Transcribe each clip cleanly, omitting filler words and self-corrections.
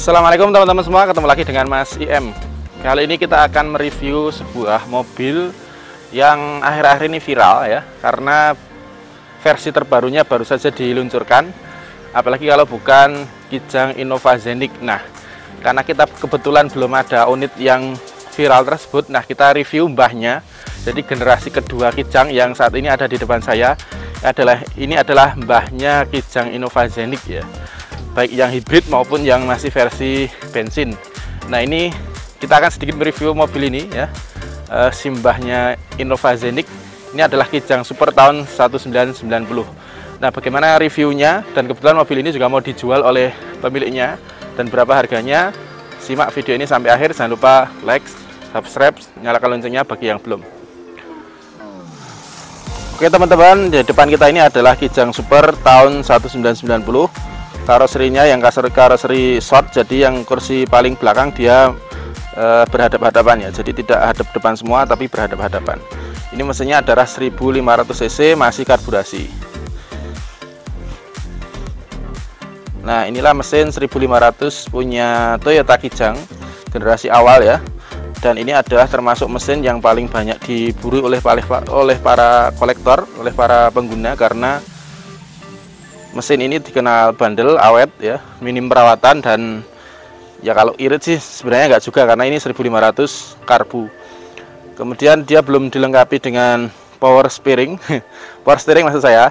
Assalamualaikum teman-teman semua, ketemu lagi dengan Mas IM. Kali ini kita akan mereview sebuah mobil yang akhir-akhir ini viral ya, karena versi terbarunya baru saja diluncurkan. Apalagi kalau bukan Kijang Innova Zenix. Nah, karena kita kebetulan belum ada unit yang viral tersebut, nah kita review mbahnya. Jadi generasi kedua Kijang yang saat ini ada di depan saya ini adalah mbahnya Kijang Innova Zenix ya, baik yang hibrid maupun yang masih versi bensin. Nah, ini kita akan sedikit mereview mobil ini ya, simbahnya Innova Zenix. Ini adalah Kijang Super tahun 1990. Nah, bagaimana reviewnya, dan kebetulan mobil ini juga mau dijual oleh pemiliknya, dan berapa harganya, simak video ini sampai akhir. Jangan lupa like, subscribe, nyalakan loncengnya bagi yang belum. Oke teman-teman, di depan kita ini adalah Kijang Super tahun 1990. Karoserinya yang karoseri short, jadi yang kursi paling belakang dia berhadap-hadapan ya, jadi tidak hadap depan semua tapi berhadap-hadapan. Ini mesinnya adalah 1500 cc, masih karburasi. Nah, inilah mesin 1500 punya Toyota Kijang generasi awal ya, dan ini adalah termasuk mesin yang paling banyak diburu oleh para kolektor, oleh para pengguna, karena mesin ini dikenal bandel, awet ya, minim perawatan, dan ya kalau irit sih sebenarnya nggak juga, karena ini 1500 karbu. Kemudian dia belum dilengkapi dengan power steering power steering maksud saya,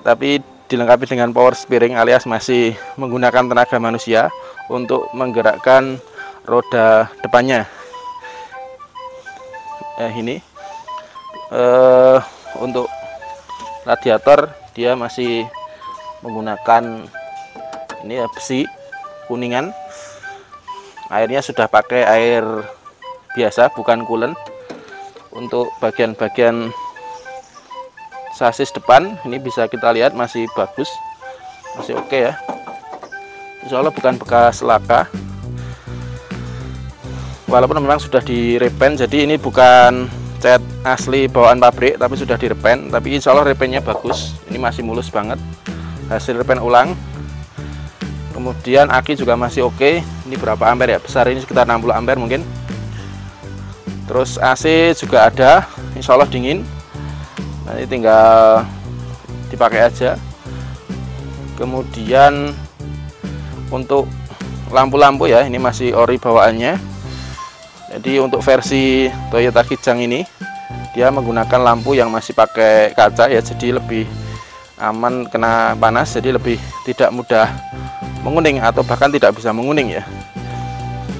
tapi dilengkapi dengan power steering alias masih menggunakan tenaga manusia untuk menggerakkan roda depannya. Ini untuk radiator dia masih menggunakan ini ya, besi kuningan. Airnya sudah pakai air biasa, bukan coolant. Untuk bagian-bagian sasis depan ini bisa kita lihat masih bagus, masih oke ya, insya Allah bukan bekas laka, walaupun memang sudah direpaint. Jadi ini bukan cat asli bawaan pabrik, tapi sudah direpaint, tapi insya Allah repaintnya bagus. Ini masih mulus banget, hasil repaint ulang. Kemudian aki juga masih oke. Ini berapa ampere ya, besar ini sekitar 60 ampere mungkin. Terus AC juga ada, insya Allah dingin, nanti tinggal dipakai aja. Kemudian untuk lampu-lampu ya, ini masih ori bawaannya. Jadi untuk versi Toyota Kijang ini dia menggunakan lampu yang masih pakai kaca ya, jadi lebih aman kena panas, jadi lebih tidak mudah menguning atau bahkan tidak bisa menguning ya.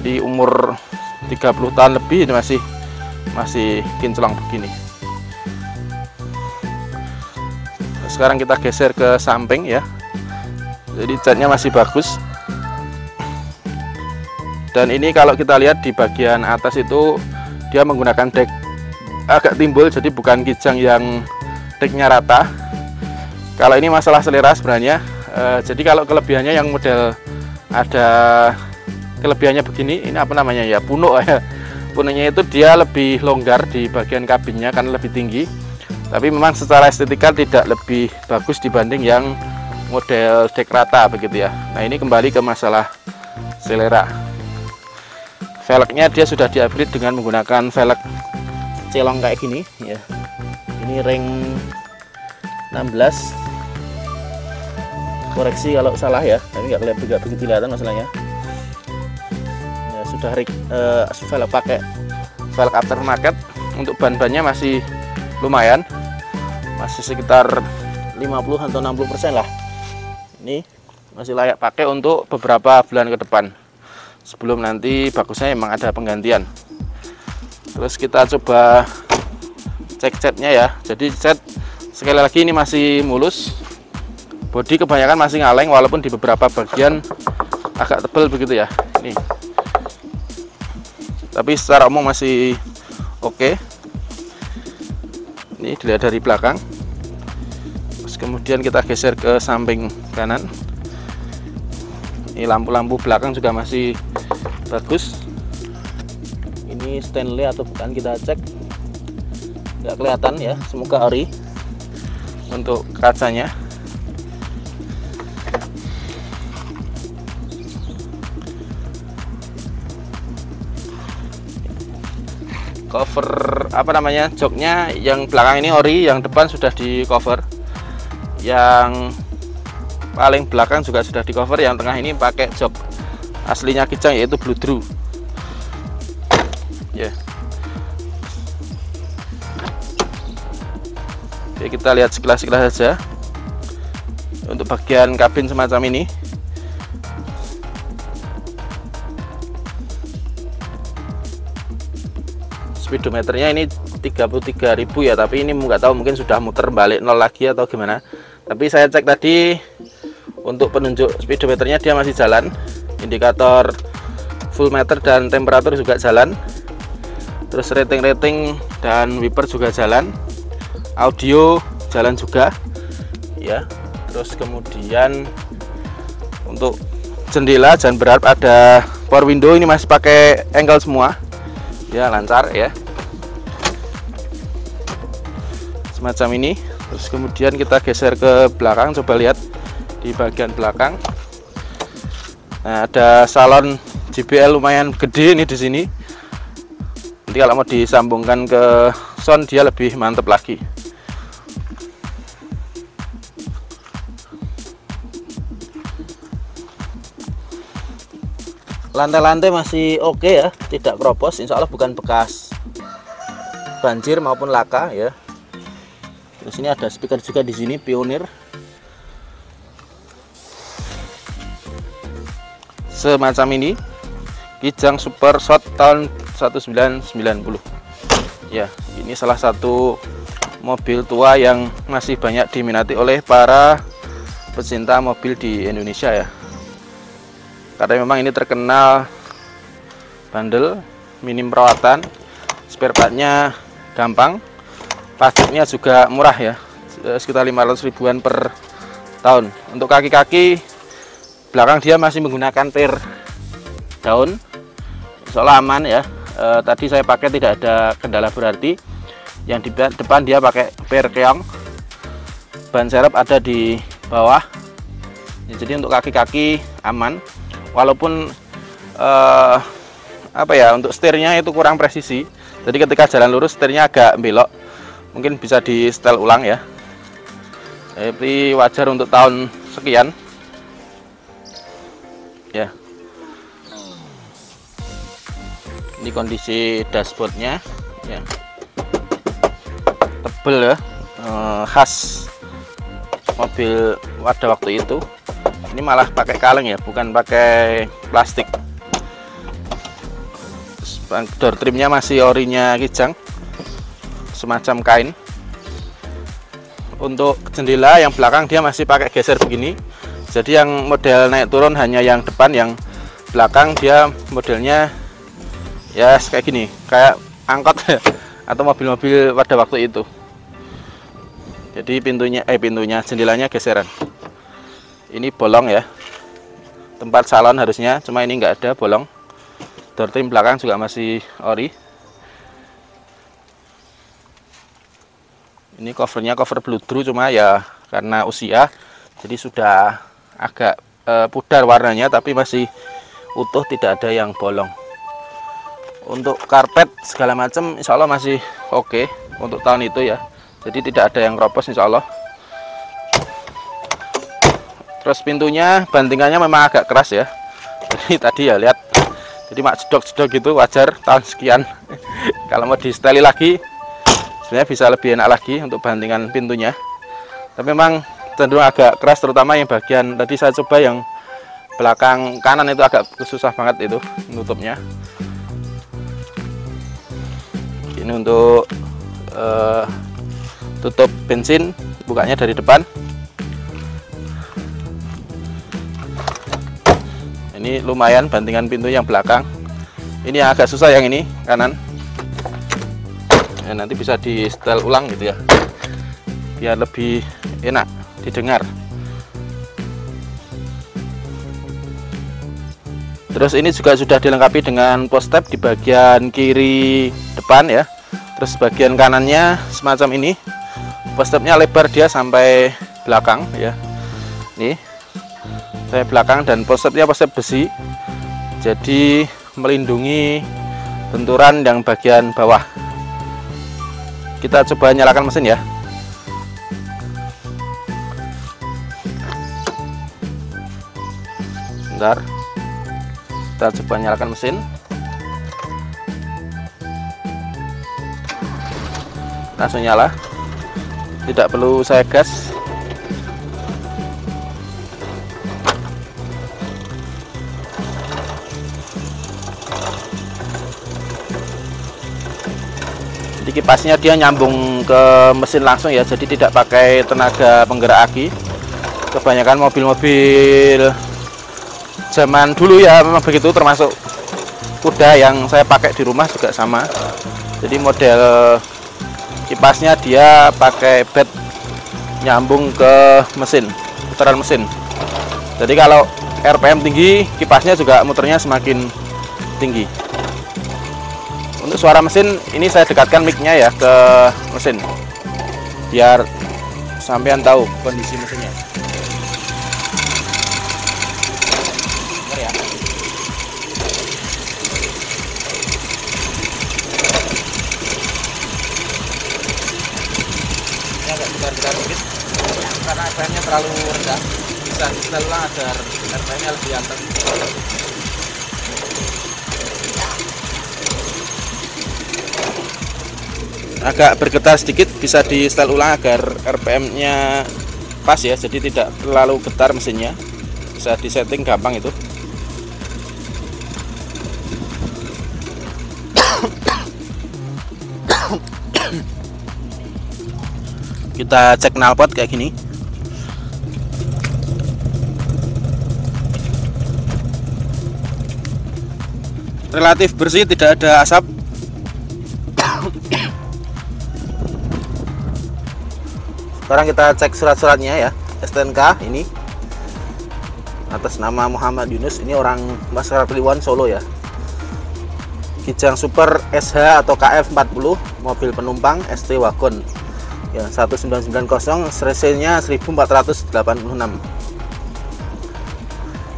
Di umur 30 tahun lebih ini masih kinclong begini. Sekarang kita geser ke samping ya, jadi catnya masih bagus. Dan ini kalau kita lihat di bagian atas itu dia menggunakan dek agak timbul, jadi bukan Kijang yang deknya rata. Kalau ini masalah selera sebenarnya. Jadi kalau kelebihannya yang model ada kelebihannya begini, ini apa namanya ya, punuk ya. Punuknya itu dia lebih longgar di bagian kabinnya karena lebih tinggi. Tapi memang secara estetika tidak lebih bagus dibanding yang model dek rata begitu ya. Nah, ini kembali ke masalah selera. Velgnya dia sudah di-upgrade dengan menggunakan velg celong kayak gini ya. Ini ring 16. Koreksi kalau salah ya, tapi nggak begitu kelihatan masalahnya. Ya, sudah velg pakai velg aftermarket. Untuk ban-bannya masih lumayan, masih sekitar 50 atau 60% lah. Ini masih layak pakai untuk beberapa bulan ke depan, sebelum nanti bagusnya emang ada penggantian. Terus kita coba cek catnya ya. Jadi cat sekali lagi ini masih mulus, bodi kebanyakan masih ngaleng, walaupun di beberapa bagian agak tebal begitu ya. Ini, tapi secara umum masih oke. Ini dilihat dari belakang. Terus kemudian kita geser ke samping kanan. Ini lampu-lampu belakang juga masih bagus. Ini Stanley atau bukan, kita cek, nggak kelihatan ya, semoga ori. Untuk kacanya cover apa namanya, joknya yang belakang ini ori, yang depan sudah di cover, yang paling belakang juga sudah di cover, yang tengah ini pakai jok aslinya Kijang yaitu Blue Drew ya. Oke, kita lihat sekilas-sekilas saja untuk bagian kabin semacam ini. Speedometernya ini 33.000 ya, tapi ini nggak tahu mungkin sudah muter balik nol lagi atau gimana. Tapi saya cek tadi untuk penunjuk speedometernya dia masih jalan, indikator full meter dan temperatur juga jalan, terus rating dan wiper juga jalan, audio jalan juga ya. Terus kemudian untuk jendela jangan berharap ada power window, ini masih pakai angle semua ya, lancar ya semacam ini. Terus kemudian kita geser ke belakang, coba lihat di bagian belakang. Nah, ada salon JBL lumayan gede ini di sini. Nanti kalau mau disambungkan ke sound dia lebih mantap lagi. Lantai-lantai masih oke ya, tidak keropos, insya Allah bukan bekas banjir maupun laka ya. Terus ini ada speaker juga di sini, Pioneer. Semacam ini, Kijang Super Short tahun 1990. Ya, ini salah satu mobil tua yang masih banyak diminati oleh para pecinta mobil di Indonesia ya. Karena memang ini terkenal bandel, minim perawatan, spare partnya gampang, pajaknya juga murah ya, sekitar 500 ribuan per tahun. Untuk kaki-kaki belakang dia masih menggunakan per daun, soalnya aman ya. Tadi saya pakai tidak ada kendala berarti. Yang di depan dia pakai per keong, ban serep ada di bawah ya, jadi untuk kaki-kaki aman. Walaupun apa ya, untuk setirnya itu kurang presisi, jadi ketika jalan lurus setirnya agak belok, mungkin bisa di setel ulang ya. Tapi wajar untuk tahun sekian ya. Ini kondisi dashboardnya ya, tebel ya, khas mobil pada waktu itu. Ini malah pakai kaleng ya, bukan pakai plastik. Door trimnya masih orinya Kijang, semacam kain. Untuk jendela yang belakang dia masih pakai geser begini. Jadi yang model naik turun hanya yang depan, yang belakang dia modelnya ya kayak gini, kayak angkot atau mobil-mobil pada waktu itu. Jadi pintunya jendelanya geseran. Ini bolong ya, tempat salon harusnya, cuma ini nggak ada bolong. Door trim belakang juga masih ori. Ini covernya cover Blue Drew, cuma ya karena usia jadi sudah agak pudar warnanya, tapi masih utuh, tidak ada yang bolong. Untuk karpet segala macam insya Allah masih oke untuk tahun itu ya, jadi tidak ada yang keropos insya Allah. Terus pintunya bantingannya memang agak keras ya, jadi tadi ya lihat, jadi mak jedok-jedok gitu, wajar tahun sekian. Kalau mau di setel lagi sebenarnya bisa lebih enak lagi untuk bantingan pintunya, tapi memang cenderung agak keras, terutama yang bagian tadi saya coba yang belakang kanan itu agak susah banget itu nutupnya. Ini untuk tutup bensin, bukanya dari depan. Ini lumayan bantingan pintu yang belakang. Ini yang agak susah yang ini kanan. Ya, nanti bisa di setel ulang gitu ya, biar lebih enak didengar. Terus ini juga sudah dilengkapi dengan post step di bagian kiri depan ya. Terus bagian kanannya semacam ini, post stepnya lebar dia sampai belakang ya. Nih saya belakang, dan post stepnya post step besi, jadi melindungi benturan yang bagian bawah. Kita coba nyalakan mesin ya. Bentar, kita coba nyalakan mesin. Langsung nyala, tidak perlu saya gas. Jadi kipasnya dia nyambung ke mesin langsung ya, jadi tidak pakai tenaga penggerak aki. Kebanyakan mobil-mobil zaman dulu ya memang begitu, termasuk kuda yang saya pakai di rumah juga sama. Jadi model kipasnya dia pakai bed nyambung ke mesin, putaran mesin. Jadi kalau RPM tinggi, kipasnya juga muternya semakin tinggi. Untuk suara mesin ini saya dekatkan mic-nya ya ke mesin, biar sampean tahu kondisi mesinnya. Bentar ya. Ini agak besar-besar sedikit karena RPM-nya terlalu rendah. Bisa kita ulang agar RPM-nya lebih atas. Agak bergetar sedikit, bisa di setel ulang agar RPM-nya pas ya, jadi tidak terlalu getar mesinnya. Bisa disetting gampang itu. Kita cek knalpot kayak gini. Relatif bersih, tidak ada asap. Sekarang kita cek surat-suratnya ya. STNK ini atas nama Muhammad Yunus, ini orang Masyarakat Kliwon Solo ya. Kijang Super SH atau KF40, mobil penumpang ST Wagon ya, 1990, cc-nya 1486.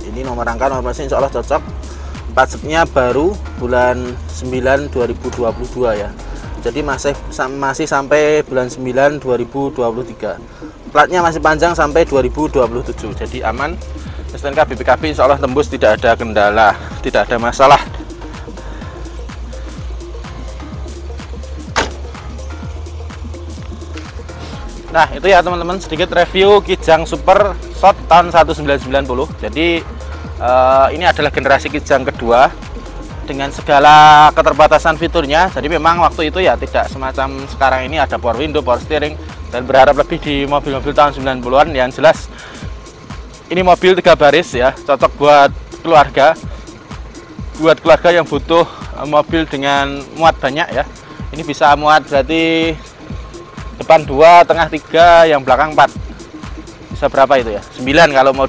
Ini nomor rangka, nomor mesin insya Allah cocok. Pajaknya baru bulan 9 2022 ya. Jadi masih sampai bulan 9 2023. Platnya masih panjang sampai 2027. Jadi aman. STNK BPKB insya Allah tembus, tidak ada kendala, tidak ada masalah. Nah itu ya teman-teman, sedikit review Kijang Super Short tahun 1990. Jadi ini adalah generasi Kijang kedua dengan segala keterbatasan fiturnya. Jadi memang waktu itu ya tidak semacam sekarang ini ada power window, power steering, dan berharap lebih di mobil-mobil tahun 90-an. Yang jelas ini mobil 3 baris ya, cocok buat keluarga yang butuh mobil dengan muat banyak ya. Ini bisa muat berarti depan 2, tengah 3, yang belakang 4. Bisa berapa itu ya? 9 kalau mau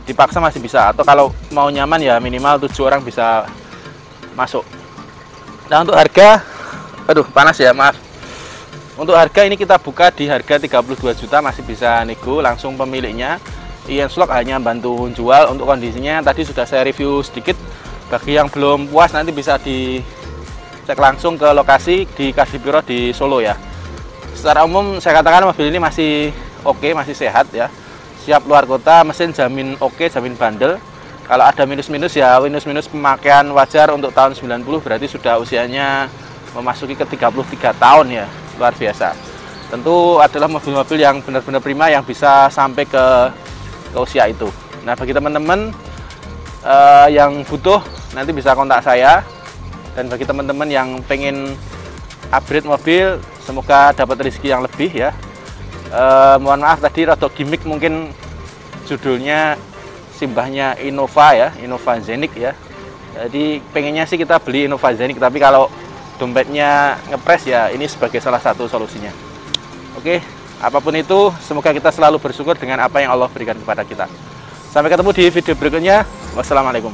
dipaksa masih bisa, atau kalau mau nyaman ya minimal 7 orang bisa masuk. Nah untuk harga, aduh panas ya, maaf. Untuk harga ini kita buka di harga 32 juta, masih bisa nego langsung pemiliknya. Ianslok hanya bantu jual. Untuk kondisinya tadi sudah saya review sedikit. Bagi yang belum puas nanti bisa dicek langsung ke lokasi di Kadipiro di Solo ya. Secara umum saya katakan mobil ini masih oke, masih sehat ya. Siap luar kota, mesin jamin oke, jamin bandel. Kalau ada minus-minus ya minus-minus pemakaian wajar. Untuk tahun 90 berarti sudah usianya memasuki ke 33 tahun ya, luar biasa. Tentu adalah mobil-mobil yang benar-benar prima yang bisa sampai ke usia itu. Nah bagi teman-teman yang butuh nanti bisa kontak saya, dan bagi teman-teman yang pengen upgrade mobil semoga dapat rezeki yang lebih ya. Mohon maaf tadi rada gimmick mungkin judulnya, simbahnya Innova ya, Innova Zenik ya. Jadi pengennya sih kita beli Innova Zenik, tapi kalau dompetnya ngepres ya ini sebagai salah satu solusinya. Oke, apapun itu semoga kita selalu bersyukur dengan apa yang Allah berikan kepada kita. Sampai ketemu di video berikutnya. Wassalamualaikum.